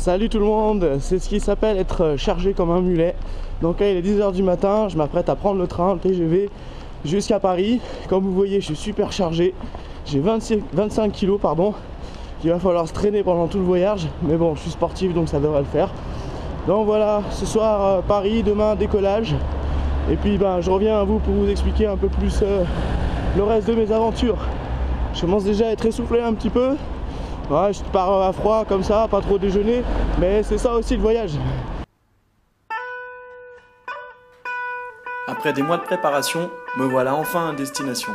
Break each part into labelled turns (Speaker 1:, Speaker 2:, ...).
Speaker 1: Salut tout le monde, c'est ce qui s'appelle être chargé comme un mulet. Donc là il est 10h du matin, je m'apprête à prendre le train, le TGV jusqu'à Paris. Comme vous voyez je suis super chargé, j'ai 25 kilos pardon. Il va falloir se traîner pendant tout le voyage, mais bon je suis sportif donc ça devrait le faire. Donc voilà, ce soir Paris, demain décollage. Et puis je reviens à vous pour vous expliquer un peu plus le reste de mes aventures. Je commence déjà à être essoufflé un petit peu. Ouais, je pars à froid comme ça, pas trop déjeuner, mais c'est ça aussi le voyage.
Speaker 2: Après des mois de préparation, me voilà enfin à destination.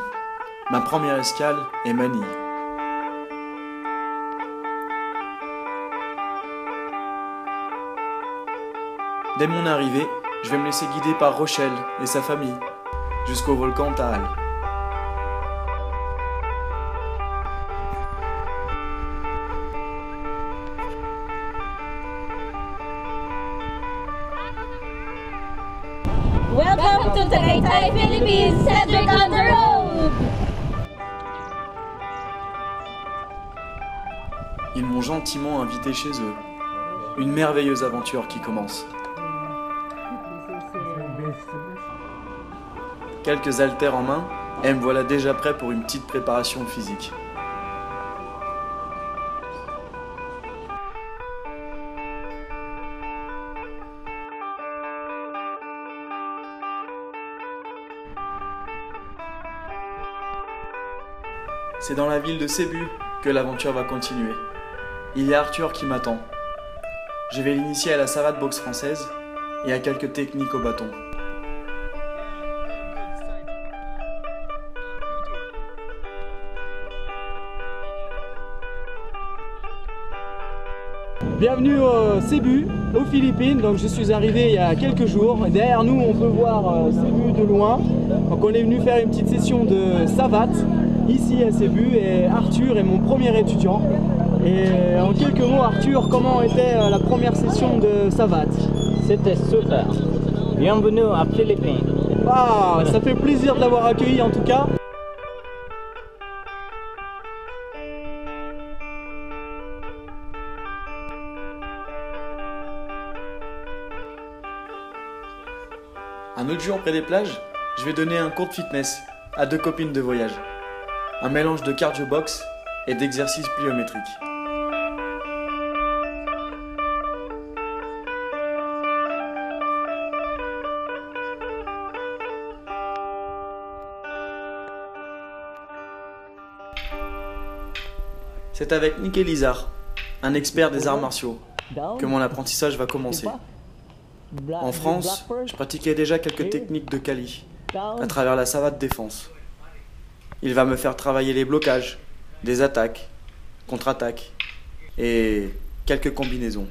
Speaker 2: Ma première escale est Manille. Dès mon arrivée, je vais me laisser guider par Rochelle et sa famille, jusqu'au volcan Taal.
Speaker 3: Welcome to Tagaytay, Philippines, Cedric on the road!
Speaker 2: Ils m'ont gentiment invité chez eux. Une merveilleuse aventure qui commence. Quelques haltères en main, et me voilà déjà prêt pour une petite préparation physique. C'est dans la ville de Cebu que l'aventure va continuer. Il y a Arthur qui m'attend. Je vais l'initier à la savate boxe française et à quelques techniques au bâton.
Speaker 4: Bienvenue au Cebu, aux Philippines. Donc je suis arrivé il y a quelques jours. Derrière nous, on peut voir Cebu de loin. Donc on est venu faire une petite session de savate ici à Cebu et Arthur est mon premier étudiant. Et en quelques mots, Arthur, comment était la première session de savate?
Speaker 5: C'était super. Bienvenue à Philippines.
Speaker 4: Ah, ça fait plaisir de l'avoir accueilli en tout cas.
Speaker 2: Un autre jour près des plages, je vais donner un cours de fitness à deux copines de voyage. Un mélange de cardio box et d'exercices pliométriques. C'est avec Nick Elizard, un expert des arts martiaux, que mon apprentissage va commencer. En France, je pratiquais déjà quelques techniques de Kali, à travers la savate défense. Il va me faire travailler les blocages, des attaques, contre-attaques et quelques combinaisons.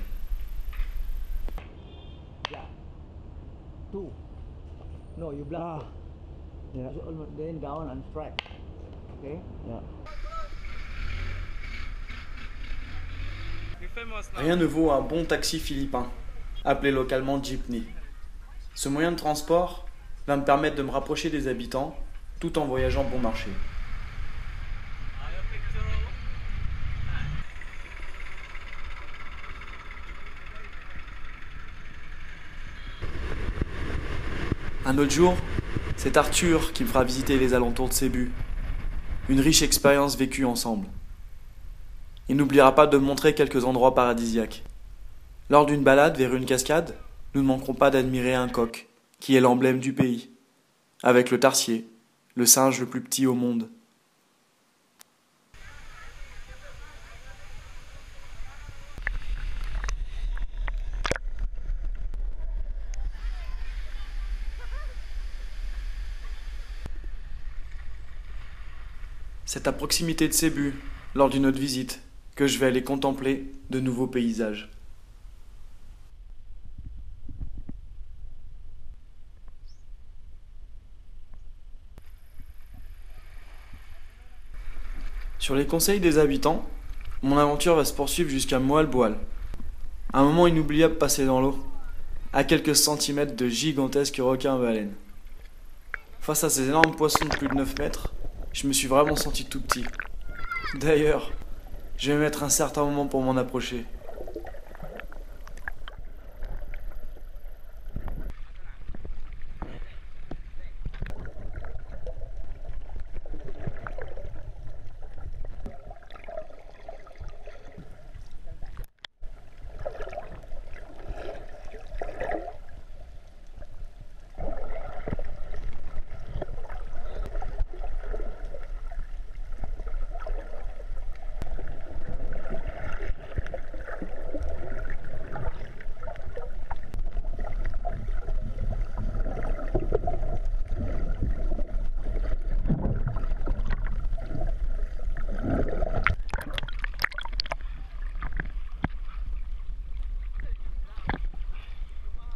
Speaker 2: Rien ne vaut un bon taxi philippin, appelé localement jeepney. Ce moyen de transport va me permettre de me rapprocher des habitants tout en voyageant bon marché. Un autre jour, c'est Arthur qui me fera visiter les alentours de Cebu. Une riche expérience vécue ensemble. Il n'oubliera pas de me montrer quelques endroits paradisiaques. Lors d'une balade vers une cascade, nous ne manquerons pas d'admirer un coq, qui est l'emblème du pays, avec le tarsier, le singe le plus petit au monde. C'est à proximité de Cebu, lors d'une autre visite, que je vais aller contempler de nouveaux paysages. Sur les conseils des habitants, mon aventure va se poursuivre jusqu'à Moalboal. Un moment inoubliable passé dans l'eau, à quelques centimètres de gigantesques requins-baleines. Face à ces énormes poissons de plus de 9 mètres, je me suis vraiment senti tout petit. D'ailleurs, je vais mettre un certain moment pour m'en approcher.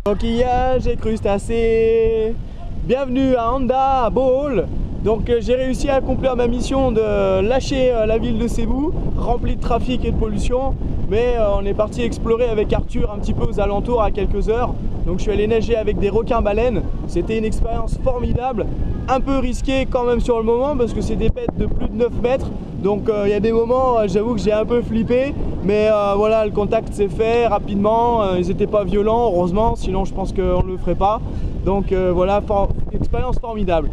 Speaker 4: Coquillages et crustacés. Bienvenue à Anda, à Bohol. Donc j'ai réussi à accomplir ma mission de lâcher la ville de Cebu, remplie de trafic et de pollution. Mais on est parti explorer avec Arthur un petit peu aux alentours à quelques heures. Donc je suis allé nager avec des requins-baleines. C'était une expérience formidable, un peu risquée quand même sur le moment parce que c'est des bêtes de plus de 9 mètres. Donc il y a des moments, j'avoue que j'ai un peu flippé. Mais voilà, le contact s'est fait rapidement. Ils n'étaient pas violents, heureusement, sinon je pense qu'on ne le ferait pas. Donc voilà, expérience formidable.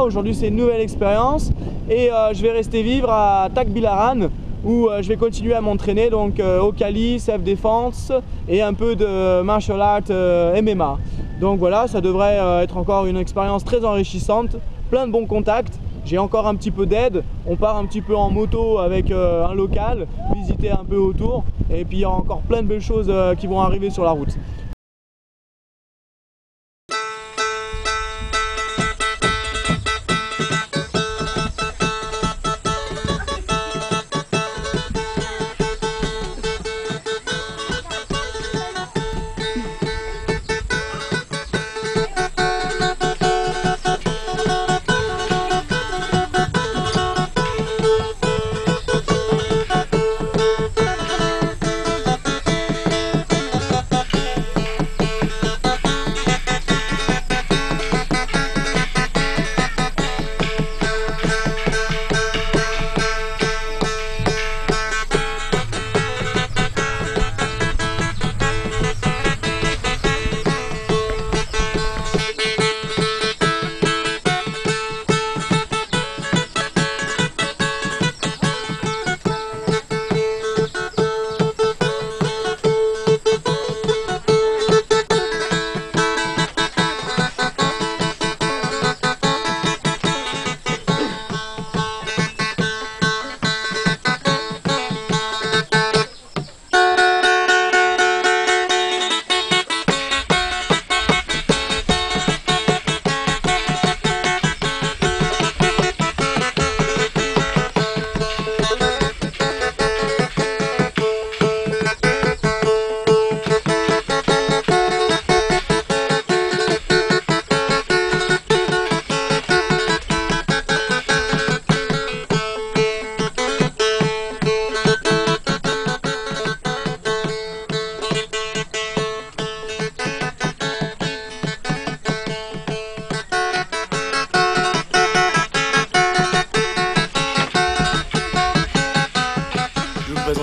Speaker 4: Aujourd'hui c'est une nouvelle expérience et je vais rester vivre à Tagbilaran où je vais continuer à m'entraîner donc au Kali, self-défense et un peu de martial art MMA. Donc voilà, ça devrait être encore une expérience très enrichissante, plein de bons contacts. J'ai encore un petit peu d'aide, on part un petit peu en moto avec un local, visiter un peu autour et puis il y aura encore plein de belles choses qui vont arriver sur la route.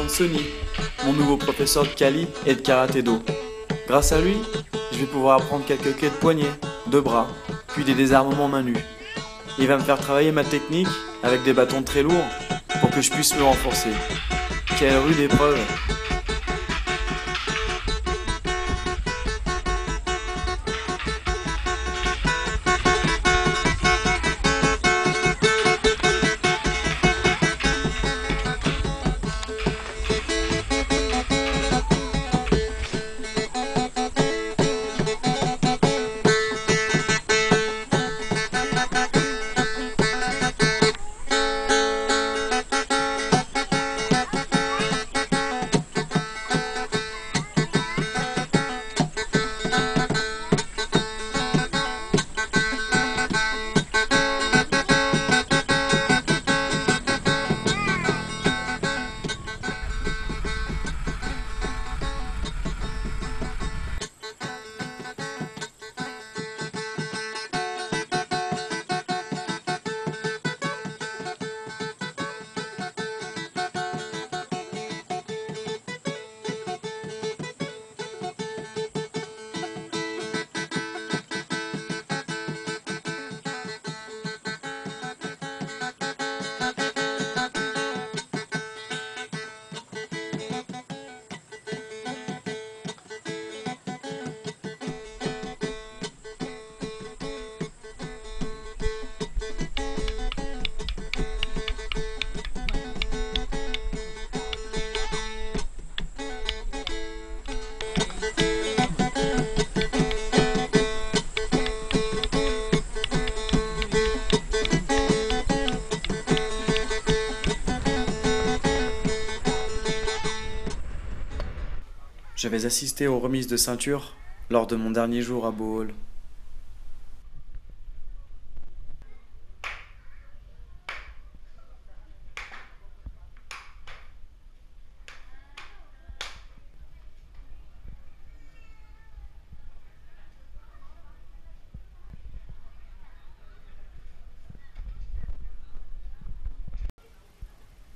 Speaker 2: Sonny, mon nouveau professeur de Kali et de karaté-do. Grâce à lui, je vais pouvoir apprendre quelques clés de poignet, de bras, puis des désarmements main nue. Il va me faire travailler ma technique avec des bâtons très lourds pour que je puisse le renforcer. Quelle rude épreuve! Je vais assister aux remises de ceinture lors de mon dernier jour à Bohol.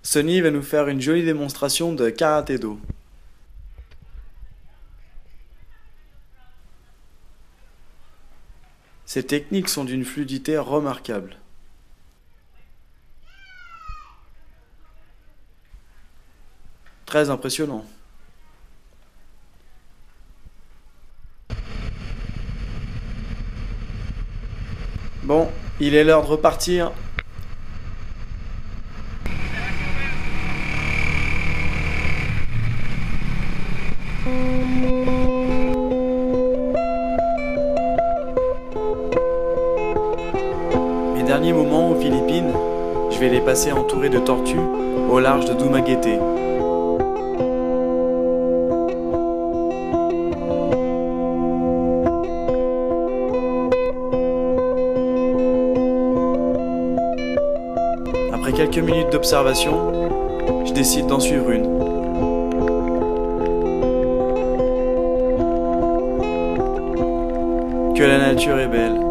Speaker 2: Sonny va nous faire une jolie démonstration de karaté-do. Ces techniques sont d'une fluidité remarquable. Très impressionnant. Bon, il est l'heure de repartir. Mes derniers moments aux Philippines, je vais les passer entourés de tortues au large de Dumaguete. Après quelques minutes d'observation, je décide d'en suivre une. Que la nature est belle.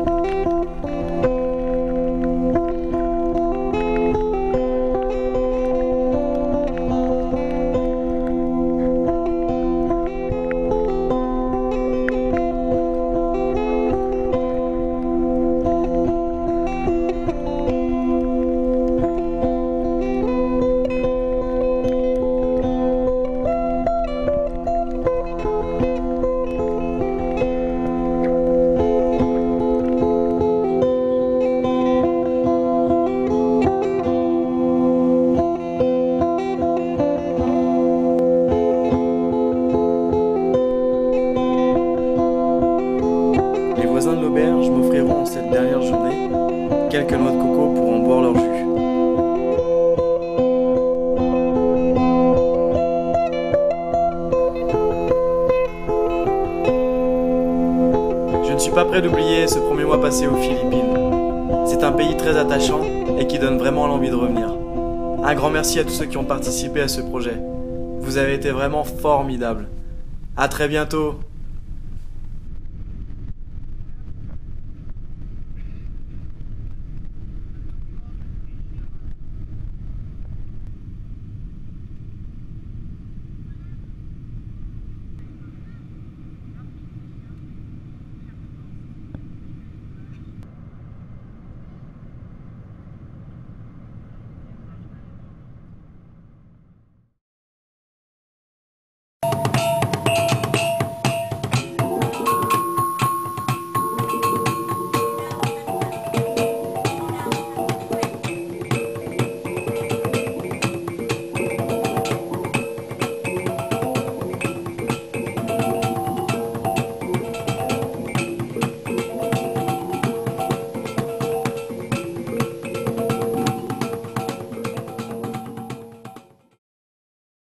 Speaker 2: Les voisins de l'auberge m'offriront en cette dernière journée quelques noix de coco pour en boire leur jus. Je ne suis pas prêt d'oublier ce premier mois passé aux Philippines. C'est un pays très attachant et qui donne vraiment l'envie de revenir. Un grand merci à tous ceux qui ont participé à ce projet. Vous avez été vraiment formidables. À très bientôt.